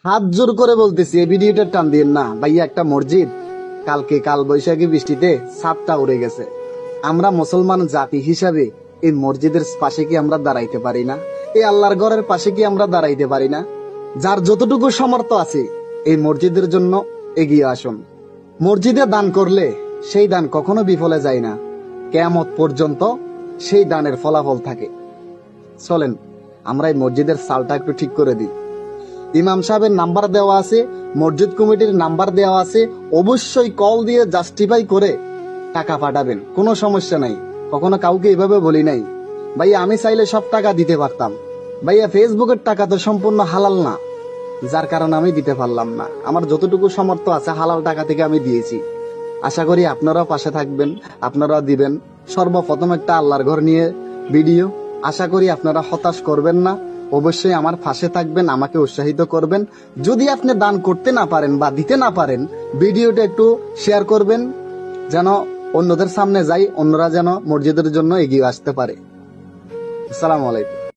হাত জোর করে বলতেছি এই ভিডিওটা টান দিন না ভাইয়া। একটা মসজিদ কালকে কাল বৈশাখী বৃষ্টিতে ছাদটা উড়ে গেছে। আমরা মুসলমান জাতি হিসাবে এই মসজিদের পাশে কি আমরা দাঁড়াইতে পারি না? এই আল্লাহর ঘরের পাশে কি আমরা দাঁড়াইতে পারি না? যার যতটুকু সামর্থ্য আছে এই মসজিদের জন্য এগিয়ে আসুন। মসজিদে দান করলে সেই দান কখনো বিফলে যায় না, কিয়ামত পর্যন্ত সেই দানের ফলাফল থাকে। চলেন আমরা এই মসজিদের সালটা একটু ঠিক করে দিই। ইমাম সাহেবের নাম্বার দেওয়া আছে, মসজিদ কমিটির নাম্বার দেওয়া আছে, অবশ্যই কল দিয়ে জাস্টিফাই করে টাকা পাঠাবেন, কোনো সমস্যা নাই। কখনো কাউকে এভাবে বলি নাই ভাইয়া আমি চাইলে সব টাকা দিতে পারতাম। ভাইয়া ফেসবুকের টাকা তো সম্পূর্ণ হালাল না, যার কারণে আমি দিতে পারলাম না। আমার যতটুকু সামর্থ্য আছে হালাল টাকা থেকে আমি দিয়েছি। আশা করি আপনারাও পাশে থাকবেন, আপনারাও দিবেন। সর্বপ্রথম একটা আল্লাহর ঘর নিয়ে ভিডিও, আশা করি আপনারা হতাশ করবেন না। অবশ্যই আমার পাশে থাকবেন, আমাকে উৎসাহিত করবেন। যদি আপনি দান করতে না পারেন বা দিতে না পারেন, ভিডিওটা একটু শেয়ার করবেন যেন অন্যদের সামনে যাই, অন্যরা যেন মসজিদের জন্য এগিয়ে আসতে পারে। আসসালামু আলাইকুম।